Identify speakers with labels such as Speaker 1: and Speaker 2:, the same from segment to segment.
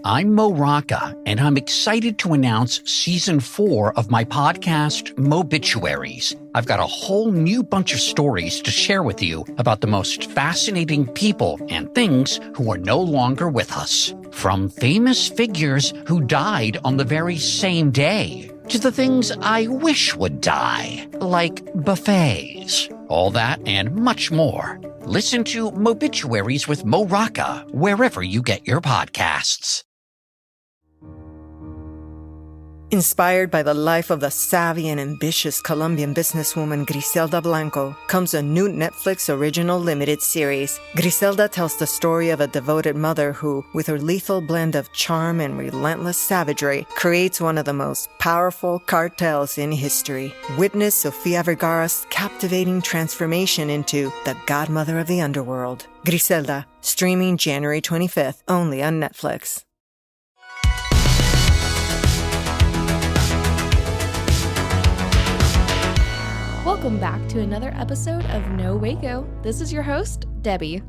Speaker 1: I'm Mo Rocca, and I'm excited to announce Season 4 of my podcast, Mobituaries. I've got a whole new bunch of stories to share with you about the most fascinating people and things who are no longer with us. From famous figures who died on the very same day, to the things I wish would die, like buffets. All that and much more. Listen to Mobituaries with Mo Rocca wherever you get your podcasts.
Speaker 2: Inspired by the life of the savvy and ambitious Colombian businesswoman Griselda Blanco comes a new Netflix original limited series. Griselda tells the story of a devoted mother who, with her lethal blend of charm and relentless savagery, creates one of the most powerful cartels in history. Witness Sofia Vergara's captivating transformation into the godmother of the underworld. Griselda, streaming January 25th, only on Netflix.
Speaker 3: Welcome back to another episode of No Waco. This is your host, Debbie.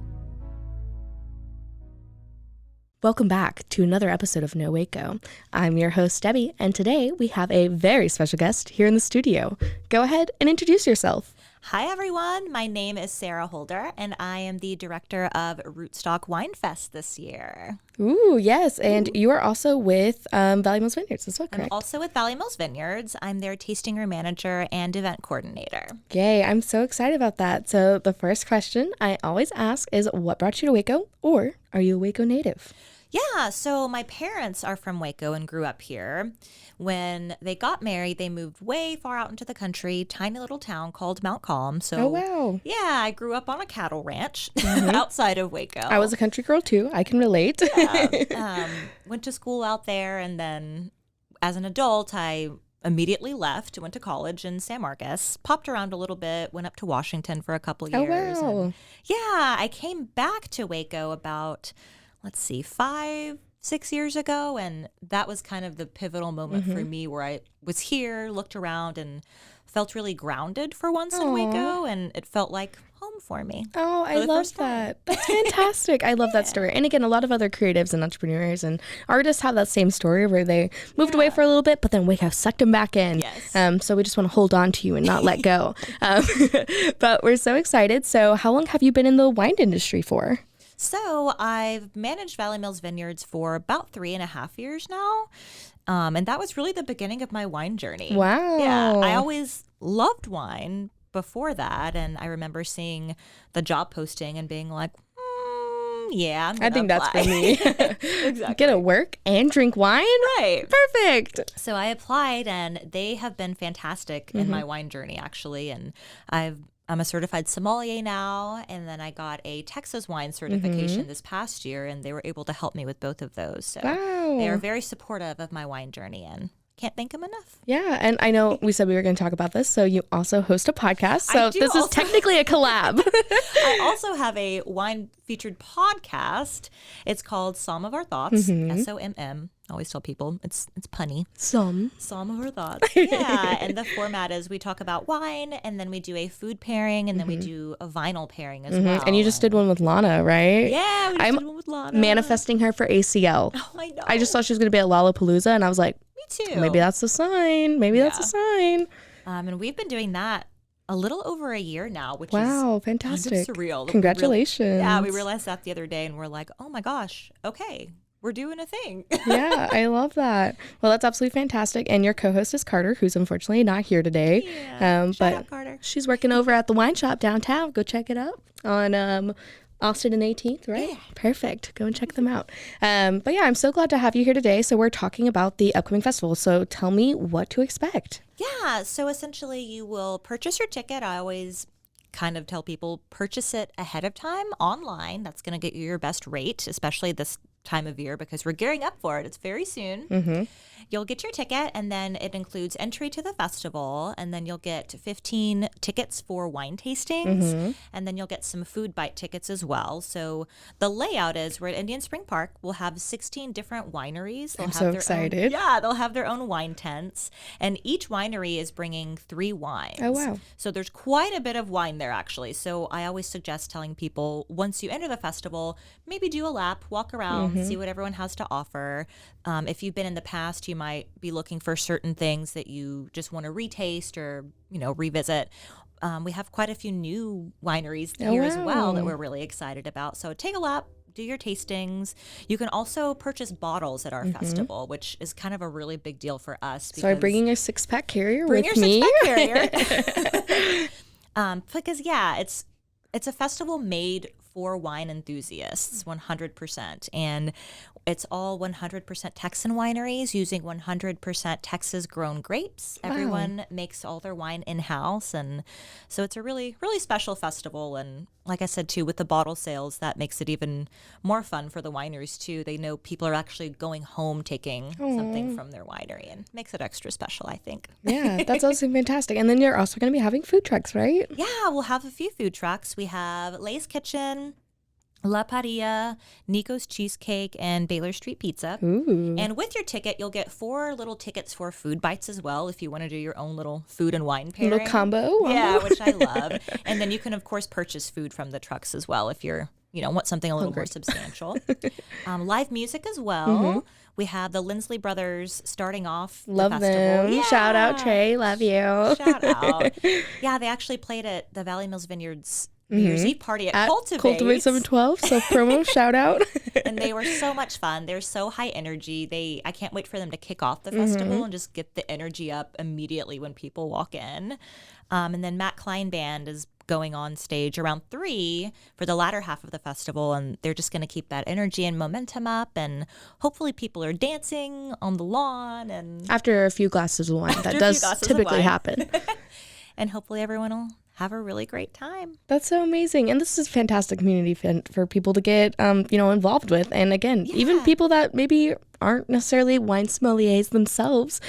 Speaker 3: Welcome back to another episode of No Waco. I'm your host, Debbie, and today we have a very special guest here in the studio. Go ahead and introduce yourself.
Speaker 4: Hi, everyone. My name is Sarah Holder, and I am the director of Rootstock Wine Fest this year.
Speaker 3: Ooh, yes. And you are also with Valley Mills Vineyards. Is that correct?
Speaker 4: I'm also with Valley Mills Vineyards. I'm their tasting room manager and event coordinator.
Speaker 3: Yay. I'm so excited about that. So the first question I always ask is, what brought you to Waco, or are you a Waco native?
Speaker 4: Yeah, so my parents are from Waco and grew up here. When they got married, they moved way far out into the country, tiny little town called Mount Calm. So,
Speaker 3: oh, wow.
Speaker 4: Yeah, I grew up on a cattle ranch outside of Waco.
Speaker 3: I was a country girl, too. I can relate.
Speaker 4: Went to school out there, and then as an adult, I immediately left, went to college in San Marcos, popped around a little bit, went up to Washington for a couple years.
Speaker 3: Oh, wow.
Speaker 4: And yeah, I came back to Waco about 5-6 years ago, and that was kind of the pivotal moment for me where I was here, looked around, and felt really grounded for once in Waco, and it felt like home for me.
Speaker 3: Oh, I love that. That's fantastic. I love that story. And again, a lot of other creatives and entrepreneurs and artists have that same story where they moved away for a little bit, but then Waco sucked them back in.
Speaker 4: Yes.
Speaker 3: So we just want to hold on to you and not let go. But we're so excited. So how long have you been in the wine industry for?
Speaker 4: So I've managed Valley Mills Vineyards for about 3.5 years now. And that was really the beginning of my wine journey.
Speaker 3: Wow.
Speaker 4: Yeah, I always loved wine before that. And I remember seeing the job posting and being like, yeah, I'm gonna
Speaker 3: I think
Speaker 4: apply.
Speaker 3: that's for me.
Speaker 4: Exactly.
Speaker 3: Get to work and drink wine?
Speaker 4: Right.
Speaker 3: Perfect.
Speaker 4: So I applied, and they have been fantastic in my wine journey, actually. And I'm a certified sommelier now, and then I got a Texas wine certification this past year, and they were able to help me with both of those. So they are very supportive of my wine journey, and can't thank them enough.
Speaker 3: Yeah, and I know we said we were going to talk about this, so you also host a podcast, so this is technically a collab.
Speaker 4: I also have a wine-featured podcast. It's called Somm of Our Thoughts, SOMM. I always tell people it's punny.
Speaker 3: Somm
Speaker 4: of Our Thoughts. Yeah, and the format is we talk about wine, and then we do a food pairing, and then we do a vinyl pairing as well.
Speaker 3: And you just did one with Lana, right?
Speaker 4: Yeah, we just did one with Lana.
Speaker 3: Manifesting her for ACL.
Speaker 4: Oh, I know.
Speaker 3: I just thought she was going to be at Lollapalooza, and I was like,
Speaker 4: Me too.
Speaker 3: maybe that's a sign. Maybe that's a sign.
Speaker 4: And we've been doing that a little over a year now, which is
Speaker 3: fantastic.
Speaker 4: kind of surreal.
Speaker 3: Congratulations.
Speaker 4: We realized that the other day, and we're like, oh my gosh, okay, we're doing a thing.
Speaker 3: Yeah, I love that. Well, that's absolutely fantastic. And your co-host is Carter, who's unfortunately not here today.
Speaker 4: Yeah, shout
Speaker 3: but
Speaker 4: out Carter.
Speaker 3: She's working over at the wine shop downtown. Go check it out on Austin and 18th, right?
Speaker 4: Yeah.
Speaker 3: Perfect. Go and check them out. But yeah, I'm so glad to have you here today. So we're talking about the upcoming festival. So tell me what to expect.
Speaker 4: Yeah, so essentially you will purchase your ticket. I always kind of tell people purchase it ahead of time online. That's going to get you your best rate, especially this time of year because we're gearing up for it. It's very soon. You'll get your ticket, and then it includes entry to the festival, and then you'll get 15 tickets for wine tastings, and then you'll get some food bite tickets as well. So the layout is we're at Indian Spring Park. We'll have 16 different wineries.
Speaker 3: I'm so excited.
Speaker 4: They'll have their own wine tents, and each winery is bringing 3 wines.
Speaker 3: Oh, wow.
Speaker 4: So there's quite a bit of wine there, actually. So I always suggest telling people once you enter the festival, maybe do a lap, walk around, around, see what everyone has to offer. If you've been in the past, you might be looking for certain things that you just want to retaste or, revisit. We have quite a few new wineries here as well that we're really excited about. So take a lap, do your tastings. You can also purchase bottles at our festival, which is kind of a really big deal for us.
Speaker 3: So I'm bringing a 6-pack carrier
Speaker 4: bring
Speaker 3: with
Speaker 4: your
Speaker 3: me.
Speaker 4: 6-pack carrier. Because it's a festival made for wine enthusiasts, 100%. And it's all 100% Texan wineries using 100% Texas-grown grapes.
Speaker 3: Wow.
Speaker 4: Everyone makes all their wine in-house. And so it's a really, really special festival. And like I said, too, with the bottle sales, that makes it even more fun for the wineries, too. They know people are actually going home taking something from their winery, and makes it extra special, I think.
Speaker 3: Yeah, that's also fantastic. And then you're also going to be having food trucks, right?
Speaker 4: Yeah, we'll have a few food trucks. We have Lay's Kitchen, La Parilla, Nico's Cheesecake, and Baylor Street Pizza.
Speaker 3: Ooh.
Speaker 4: And with your ticket, you'll get 4 little tickets for food bites as well if you want to do your own little food and wine pairing.
Speaker 3: Little combo.
Speaker 4: Yeah, which I love. And then you can, of course, purchase food from the trucks as well if you're, want something a little more substantial. Live music as well. We have the Lindsley Brothers starting off
Speaker 3: Love
Speaker 4: the festival.
Speaker 3: them.
Speaker 4: Yeah.
Speaker 3: Shout out, Trey. Love you.
Speaker 4: Shout out. Yeah, they actually played at the Valley Mills Vineyards New Year's Eve party at
Speaker 3: Cultivate 712. Self promo. Shout out.
Speaker 4: And they were so much fun. They're so high energy. I can't wait for them to kick off the festival and just get the energy up immediately when people walk in. And then Matt Klein Band is going on stage around 3 for the latter half of the festival, and they're just going to keep that energy and momentum up, and hopefully people are dancing on the lawn. And
Speaker 3: After a few glasses of wine. That does typically happen.
Speaker 4: And hopefully everyone will have a really great time.
Speaker 3: That's so amazing. And this is a fantastic community event for people to get, involved with. And again, even people that maybe aren't necessarily wine sommeliers themselves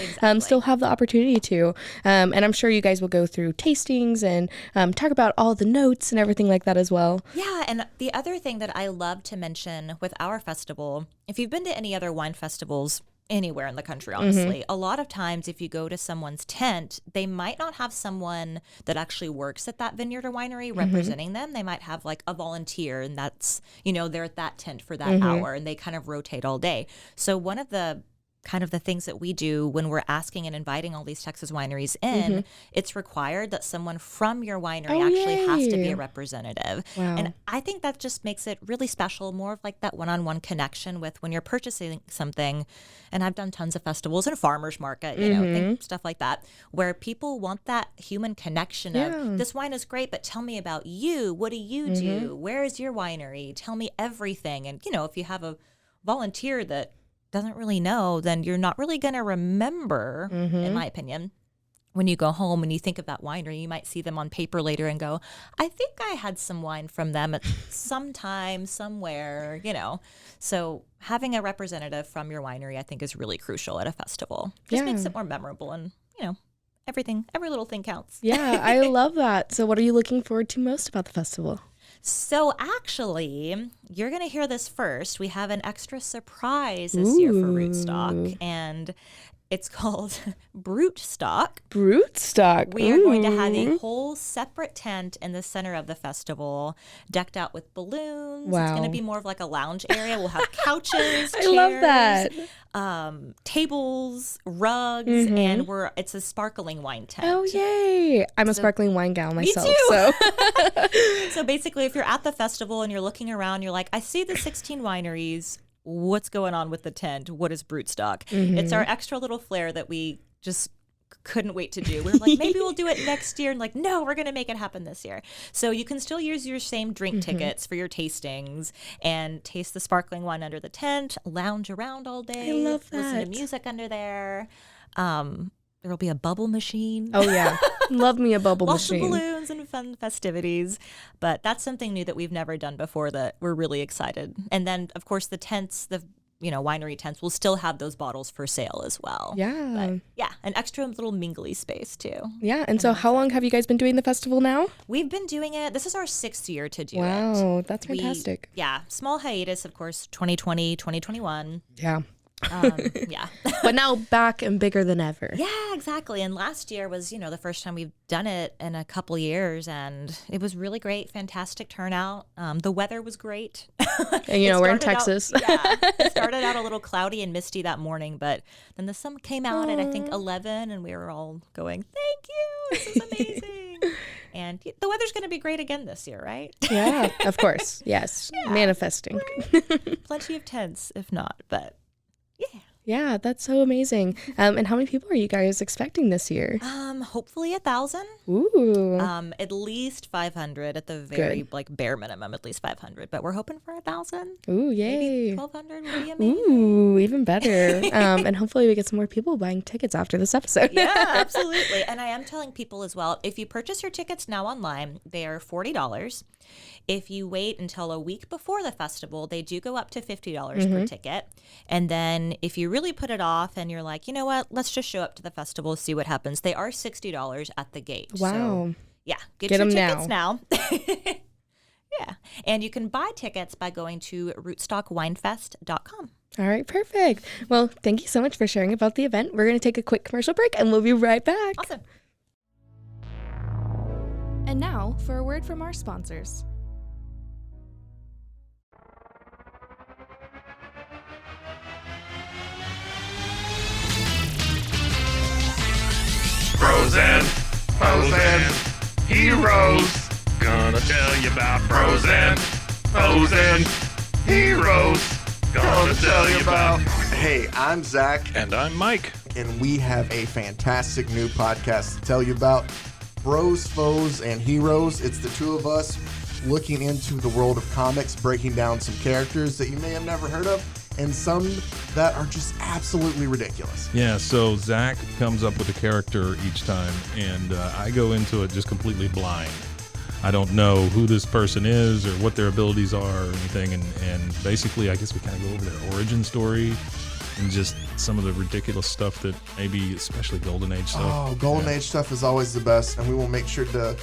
Speaker 3: still have the opportunity to. And I'm sure you guys will go through tastings and talk about all the notes and everything like that as well.
Speaker 4: Yeah. And the other thing that I love to mention with our festival, if you've been to any other wine festivals anywhere in the country, honestly, a lot of times if you go to someone's tent, they might not have someone that actually works at that vineyard or winery representing them. They might have like a volunteer, and that's, they're at that tent for that hour, and they kind of rotate all day. So one of the things that we do when we're asking and inviting all these Texas wineries in, it's required that someone from your winery has to be a representative.
Speaker 3: Wow.
Speaker 4: And I think that just makes it really special, more of like that one-on-one connection with when you're purchasing something. And I've done tons of festivals and farmers market, stuff like that, where people want that human connection of, this wine is great, but tell me about you. What do you do? Where is your winery? Tell me everything. And, if you have a volunteer that doesn't really know, then you're not really going to remember, in my opinion. When you go home and you think of that winery, you might see them on paper later and go, I think I had some wine from them at some time, somewhere, So having a representative from your winery, I think, is really crucial at a festival. Just makes it more memorable, and, every little thing counts.
Speaker 3: Yeah, I love that. So what are you looking forward to most about the festival?
Speaker 4: So actually, you're going to hear this first. We have an extra surprise this year for Rootstock, and it's called Brootstock.
Speaker 3: Brootstock.
Speaker 4: We are going to have a whole separate tent in the center of the festival, decked out with balloons.
Speaker 3: Wow.
Speaker 4: It's going to be more of like a lounge area. We'll have couches, chairs,
Speaker 3: I love that.
Speaker 4: Tables, rugs, and it's a sparkling wine tent.
Speaker 3: Oh, yay. I'm a sparkling wine gal myself.
Speaker 4: Me too.
Speaker 3: So.
Speaker 4: So basically, if you're at the festival and you're looking around, you're like, I see the 16 wineries. What's going on with the tent? What is Brootstock? It's our extra little flair that we just couldn't wait to do. We were like, maybe we'll do it next year. And like, no, we're going to make it happen this year. So you can still use your same drink tickets for your tastings and taste the sparkling wine under the tent, lounge around all day.
Speaker 3: I love that.
Speaker 4: Listen to music under there. There'll be a bubble machine.
Speaker 3: Oh, yeah. Love me a bubble
Speaker 4: Lots
Speaker 3: machine.
Speaker 4: of balloons and fun festivities. But that's something new that we've never done before that we're really excited. And then, of course, the tents, the winery tents will still have those bottles for sale as well.
Speaker 3: Yeah.
Speaker 4: But yeah, an extra little mingly space too.
Speaker 3: Yeah. And so how long have you guys been doing the festival now?
Speaker 4: We've been doing it. This is our 6th year to do it.
Speaker 3: Wow. That's fantastic.
Speaker 4: Small hiatus, of course, 2020, 2021.
Speaker 3: Yeah.
Speaker 4: Yeah.
Speaker 3: But now back and bigger than ever.
Speaker 4: Yeah, exactly. And last year was, the first time we've done it in a couple years, and it was really great. Fantastic turnout. The weather was great.
Speaker 3: And we're in Texas.
Speaker 4: It started out a little cloudy and misty that morning, but then the sun came out at I think 11, and we were all going, "Thank you, this is amazing." And the weather's going to be great again this year, right?
Speaker 3: Yeah, of course. Yes, manifesting.
Speaker 4: Right. Plenty of tents, if not, but yeah.
Speaker 3: Yeah, that's so amazing. And how many people are you guys expecting this year?
Speaker 4: Hopefully 1,000.
Speaker 3: Ooh.
Speaker 4: At least 500 at the very bare minimum, at least 500. But we're hoping for 1,000.
Speaker 3: Ooh,
Speaker 4: Maybe
Speaker 3: yay.
Speaker 4: 1,200 would be amazing.
Speaker 3: Ooh, even better. And hopefully we get some more people buying tickets after this episode.
Speaker 4: Yeah, absolutely. And I am telling people as well, if you purchase your tickets now online, they are $40. If you wait until a week before the festival, they do go up to $50 per ticket. And then if you really put it off and you're like, you know what, let's just show up to the festival, see what happens, they are $60 at the gate.
Speaker 3: Wow.
Speaker 4: So, yeah, get your tickets now. Yeah. And you can buy tickets by going to rootstockwinefest.com.
Speaker 3: All right, perfect. Well, thank you so much for sharing about the event. We're going to take a quick commercial break and we'll be right back.
Speaker 4: Awesome.
Speaker 3: And now for a word from our sponsors.
Speaker 5: Frozen heroes. Gonna tell you about frozen heroes. Gonna tell you about.
Speaker 6: Hey, I'm Zach.
Speaker 5: And I'm Mike.
Speaker 6: And we have a fantastic new podcast to tell you about. Bros, Foes, and Heroes. It's the two of us looking into the world of comics, breaking down some characters that you may have never heard of, and some that are just absolutely ridiculous.
Speaker 5: Yeah, so Zach comes up with a character each time, and I go into it just completely blind. I don't know who this person is or what their abilities are or anything, and basically I guess we kind of go over their origin story and just some of the ridiculous stuff that maybe, especially Golden Age stuff.
Speaker 6: Oh, Golden Age stuff is always the best, and we will make sure to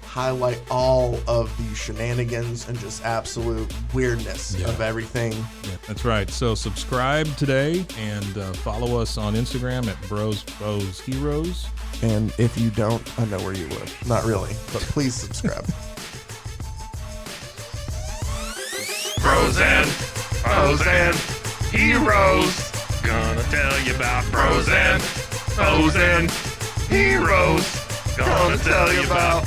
Speaker 6: highlight all of the shenanigans and just absolute weirdness of everything.
Speaker 5: Yeah, that's right. So subscribe today and follow us on Instagram at Bros, Foes, Heroes.
Speaker 6: And if you don't, I know where you live. Not really, but please subscribe.
Speaker 5: Frozen heroes. Gonna tell you about frozen heroes. Gonna tell you about.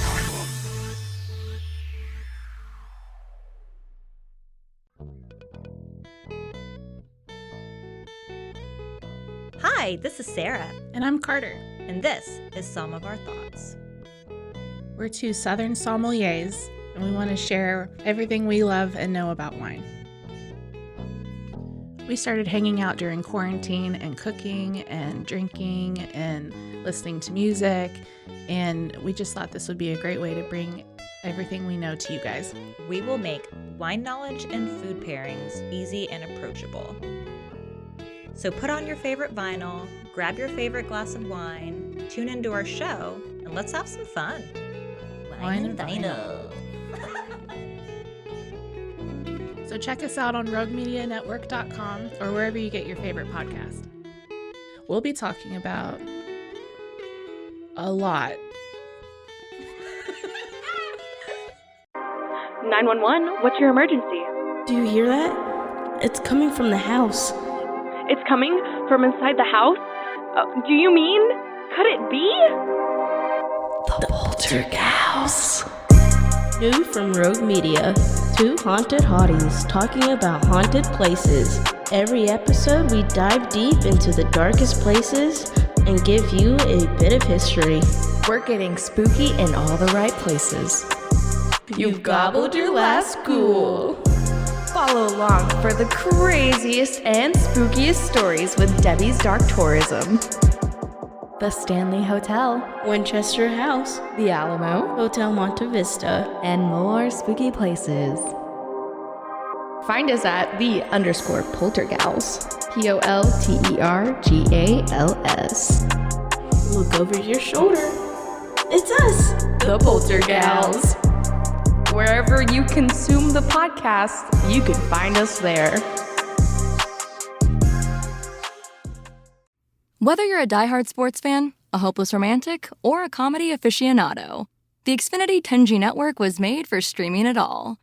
Speaker 4: Hi, this is Sarah.
Speaker 7: And I'm Carter.
Speaker 4: And this is Some of Our Thoughts.
Speaker 7: We're two Southern sommeliers, and we want to share everything we love and know about wine. We started hanging out during quarantine and cooking and drinking and listening to music, and we just thought this would be a great way to bring everything we know to you guys.
Speaker 4: We will make wine knowledge and food pairings easy and approachable. So put on your favorite vinyl, grab your favorite glass of wine, tune into our show, and let's have some fun.
Speaker 7: Wine and vinyl. So check us out on roguemedianetwork.com or wherever you get your favorite podcast. We'll be talking about a lot.
Speaker 8: 911, what's your emergency?
Speaker 9: Do you hear that? It's coming from the house.
Speaker 8: It's coming from inside the house? Do you mean? Could it be?
Speaker 9: The Poltergeist. New from Rogue Media. Two haunted hotties talking about haunted places. Every episode, we dive deep into the darkest places and give you a bit of history.
Speaker 10: We're getting spooky in all the right places.
Speaker 9: You've gobbled your last ghoul.
Speaker 10: Follow along for the craziest and spookiest stories with Debbie's Dark Tourism. The Stanley Hotel,
Speaker 9: Winchester House,
Speaker 10: The Alamo,
Speaker 9: Hotel Monte Vista,
Speaker 10: and more spooky places. Find us at _Poltergals. POLTERGALS.
Speaker 9: Look over your shoulder. It's us,
Speaker 10: the Poltergals. Wherever you consume the podcast, you can find us there.
Speaker 11: Whether you're a diehard sports fan, a hopeless romantic, or a comedy aficionado, the Xfinity 10G network was made for streaming it all.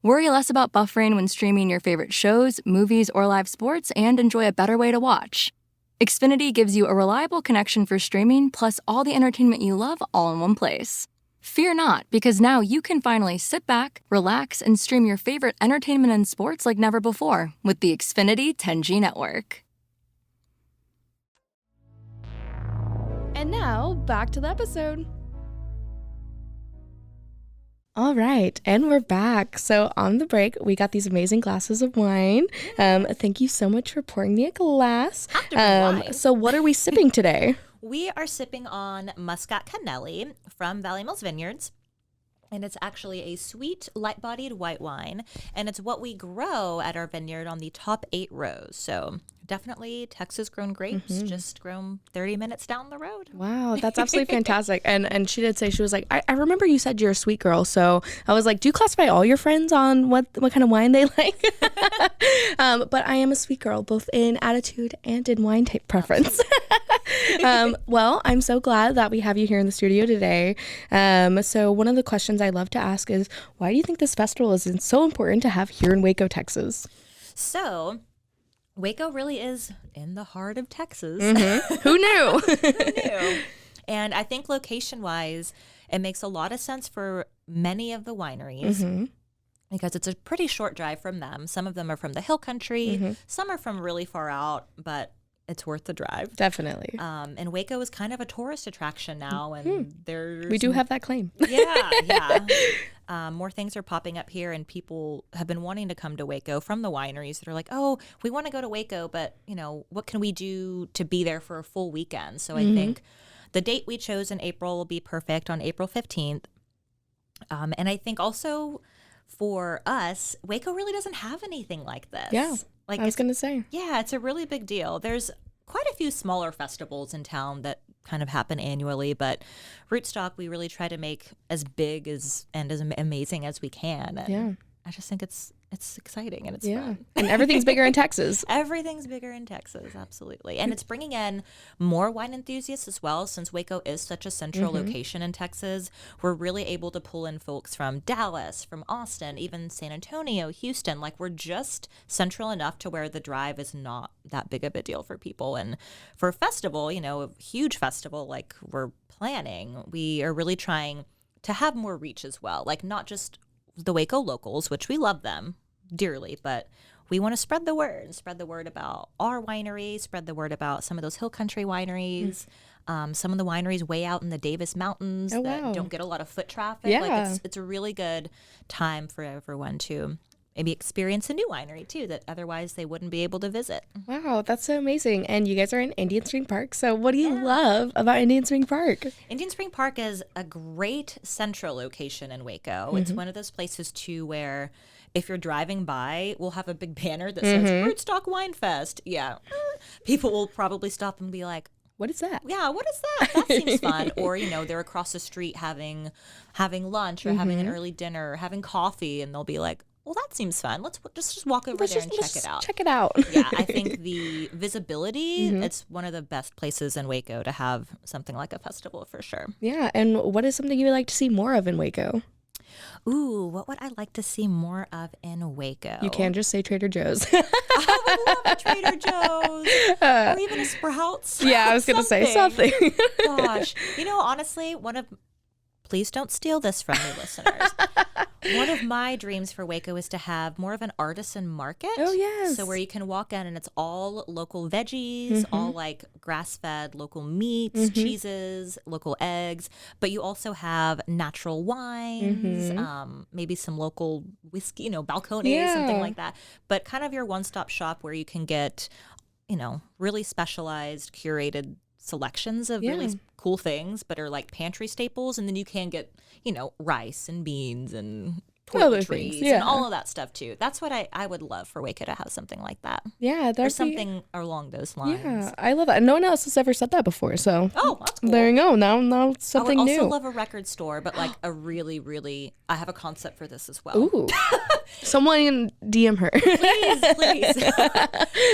Speaker 11: Worry less about buffering when streaming your favorite shows, movies, or live sports, and enjoy a better way to watch. Xfinity gives you a reliable connection for streaming, plus all the entertainment you love all in one place. Fear not, because now you can finally sit back, relax, and stream your favorite entertainment and sports like never before with the Xfinity 10G network.
Speaker 3: And now, back to the episode. All right, and we're back. So on the break, we got these amazing glasses of wine. Thank you so much for pouring me a glass. So what are we sipping today?
Speaker 4: We are sipping on Muscat Canelli from Valley Mills Vineyards. And it's actually a sweet, light-bodied white wine. And it's what we grow at our vineyard on the top 8 rows. So definitely Texas-grown grapes, just grown 30 minutes down the road.
Speaker 3: Wow, that's absolutely fantastic. And she did say, she was like, I remember you said you're a sweet girl. So I was like, do you classify all your friends on what kind of wine they like? But I am a sweet girl, both in attitude and in wine type preference. Well, I'm so glad that we have you here in the studio today. So one of the questions I love to ask is, why do you think this festival is so important to have here in Waco, Texas?
Speaker 4: So Waco really is in the heart of Texas.
Speaker 3: Who knew?
Speaker 4: Who knew? And I think location-wise, it makes a lot of sense for many of the wineries because it's a pretty short drive from them. Some of them are from the hill country. Some are from really far out, but it's worth the drive.
Speaker 3: Definitely.
Speaker 4: And Waco is kind of a tourist attraction now, and
Speaker 3: we do have that claim.
Speaker 4: Yeah. More things are popping up here, and people have been wanting to come to Waco from the wineries that are like, oh, we want to go to Waco, but, you know, what can we do to be there for a full weekend? So I think the date we chose in April will be perfect on April 15th. And I think also for us, Waco really doesn't have anything like this.
Speaker 3: Yeah.
Speaker 4: Like
Speaker 3: I was going to say.
Speaker 4: Yeah, it's a really big deal. There's quite a few smaller festivals in town that kind of happen annually, but Rootstock we really try to make as big and as amazing as we can. And I just think it's exciting and it's fun.
Speaker 3: And everything's bigger in Texas.
Speaker 4: Everything's bigger in Texas, absolutely. And it's bringing in more wine enthusiasts as well. Since Waco is such a central location in Texas, we're really able to pull in folks from Dallas, from Austin, even San Antonio, Houston. Like, we're just central enough to where the drive is not that big of a deal for people. And for a festival, you know, a huge festival like we're planning, we are really trying to have more reach as well. Like, not just the Waco locals, which we love them dearly, but we want to spread the word about our winery, spread the word about some of those hill country wineries, some of the wineries way out in the Davis Mountains that don't get a lot of foot traffic. Like it's a really good time for everyone to maybe experience a new winery too that otherwise they wouldn't be able to visit.
Speaker 3: Wow, that's so amazing. And you guys are in Indian Spring Park. So what do you love about Indian Spring Park? Indian
Speaker 4: Spring Park is a great central location in Waco. It's one of those places too where if you're driving by, we'll have a big banner that says Rootstock Wine Fest. Yeah. People will probably stop and be like,
Speaker 3: what is that?
Speaker 4: Yeah, what is that? That seems fun. Or, you know, they're across the street having lunch or having an early dinner or having coffee, and they'll be like, well, that seems fun. Let's just walk over there and check it out.
Speaker 3: Check it out.
Speaker 4: Yeah, I think the visibility, it's one of the best places in Waco to have something like a festival for sure.
Speaker 3: Yeah, and what is something you would like to see more of in Waco?
Speaker 4: Ooh, what would I like to see more of in Waco?
Speaker 3: You can just say Trader Joe's.
Speaker 4: I would love a Trader Joe's. Or even a Sprouts.
Speaker 3: Yeah, I was going to say something.
Speaker 4: Gosh. You know, honestly, please don't steal this from me, listeners. One of my dreams for Waco is to have more of an artisan market.
Speaker 3: Oh, yes.
Speaker 4: So where you can walk in and it's all local veggies, all like grass-fed local meats, cheeses, local eggs. But you also have natural wines, maybe some local whiskey, you know, Balcones, something like that. But kind of your one-stop shop where you can get, you know, really specialized, curated selections of really cool things, but are like pantry staples. And then you can get, you know, rice and beans and
Speaker 3: Other
Speaker 4: toiletries
Speaker 3: things, yeah.
Speaker 4: and all of that stuff too. That's what I would love for Waco to have something like that.
Speaker 3: Yeah,
Speaker 4: Or
Speaker 3: there's
Speaker 4: something along those lines.
Speaker 3: Yeah, I love that. And no one else has ever said that before, so.
Speaker 4: Oh, that's cool.
Speaker 3: There you go. Now it's something
Speaker 4: I would
Speaker 3: new.
Speaker 4: also love a record store, but like a really, really, I have a concept for this as well.
Speaker 3: Ooh. Someone DM her.
Speaker 4: Please.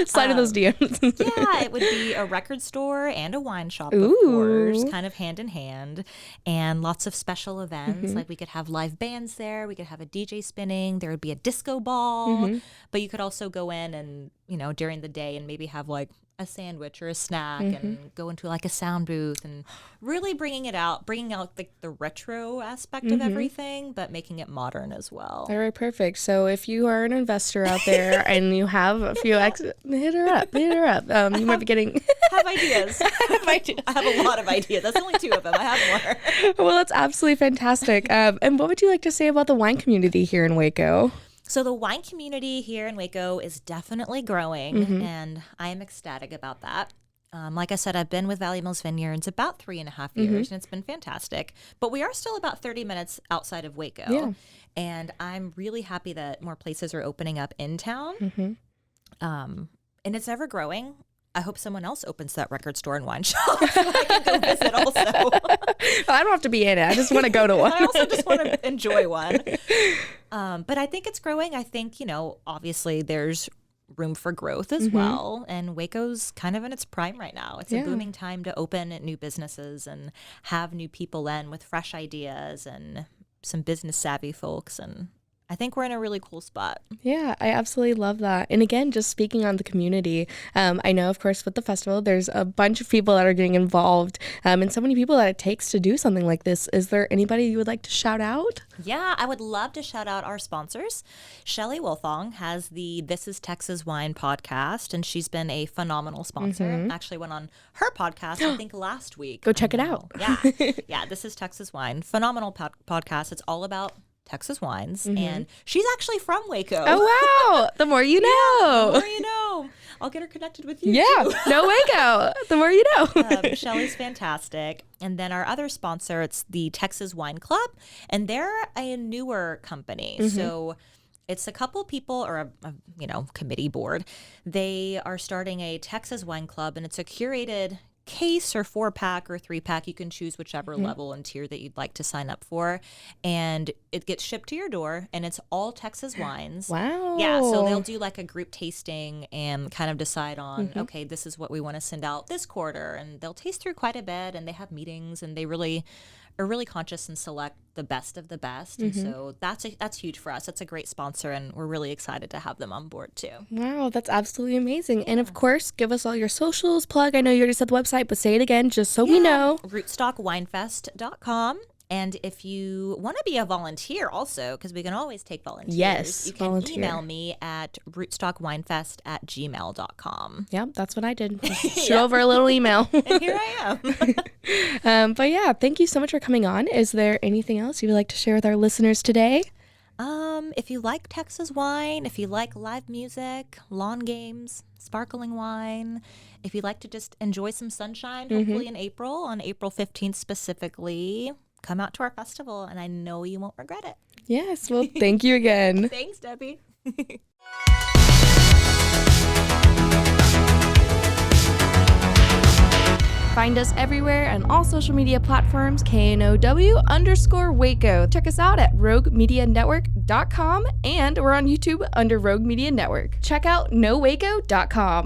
Speaker 3: Slide in those DMs.
Speaker 4: Yeah, it would be a record store and a wine shop,
Speaker 3: Ooh.
Speaker 4: of course, kind of hand in hand, and lots of special events. Like we could have live bands there. We could have a DJ spinning. There would be a disco ball, but you could also go in and, during the day and maybe have like a sandwich or a snack and go into like a sound booth and really bringing out the retro aspect of everything, but making it modern as well.
Speaker 3: All right, perfect. So if you are an investor out there and you have a few hit her up. You might be getting
Speaker 4: have ideas. I have a lot of ideas. That's only 2 of them. I have more.
Speaker 3: Well, that's absolutely fantastic. And what would you like to say about the wine community here in Waco?
Speaker 4: So the wine community here in Waco is definitely growing, and I am ecstatic about that. Like I said, I've been with Valley Mills Vineyards about 3.5 years, and it's been fantastic. But we are still about 30 minutes outside of Waco, and I'm really happy that more places are opening up in town, and it's ever growing. I hope someone else opens that record store and wine shop so I can go visit also.
Speaker 3: I don't have to be in it. I just want to go to one.
Speaker 4: I also just want to enjoy one. But I think it's growing. I think, obviously there's room for growth as well. And Waco's kind of in its prime right now. It's a booming time to open new businesses and have new people in with fresh ideas and some business savvy folks. And I think we're in a really cool spot.
Speaker 3: Yeah, I absolutely love that. And again, just speaking on the community, I know, of course, with the festival, there's a bunch of people that are getting involved and so many people that it takes to do something like this. Is there anybody you would like to shout out?
Speaker 4: Yeah, I would love to shout out our sponsors. Shelley Wilfong has the This is Texas Wine podcast, and she's been a phenomenal sponsor. Actually went on her podcast, I think, last week.
Speaker 3: Go check it out.
Speaker 4: Yeah, This is Texas Wine. Phenomenal podcast. It's all about Texas wines, and she's actually from Waco.
Speaker 3: Oh, wow. The more you know.
Speaker 4: The more you know. I'll get her connected with you,
Speaker 3: yeah,
Speaker 4: too.
Speaker 3: No Waco. The more you know.
Speaker 4: Shelley's fantastic. And then our other sponsor, it's the Texas Wine Club, and they're a newer company. So it's a couple people or a committee board. They are starting a Texas Wine Club, and it's a curated case or 4-pack or 3-pack. You can choose whichever level and tier that you'd like to sign up for, and it gets shipped to your door, and it's all Texas wines.
Speaker 3: Wow.
Speaker 4: Yeah, so they'll do like a group tasting and kind of decide on, okay, this is what we want to send out this quarter, and they'll taste through quite a bit, and they have meetings, and they really are really conscious and select the best of the best. And so that's huge for us. That's a great sponsor, and we're really excited to have them on board too.
Speaker 3: Wow, that's absolutely amazing. And of course, give us all your socials. Plug. I know you already said the website, but say it again just so we know.
Speaker 4: RootstockWinefest.com. And if you want to be a volunteer also, because we can always take volunteers, you can email me at rootstockwinefest@gmail.com.
Speaker 3: Yep, that's what I did. Shoot over a little email.
Speaker 4: And here I am.
Speaker 3: But yeah, thank you so much for coming on. Is there anything else you would like to share with our listeners today?
Speaker 4: If you like Texas wine, if you like live music, lawn games, sparkling wine, if you'd like to just enjoy some sunshine, hopefully in April, on April 15th specifically, come out to our festival, and I know you won't regret it.
Speaker 3: Yes, well, thank you again.
Speaker 4: Thanks, Debbie.
Speaker 10: Find us everywhere on all social media platforms, KNOW_Waco. Check us out at roguemedianetwork.com, and we're on YouTube under Rogue Media Network. Check out nowaco.com.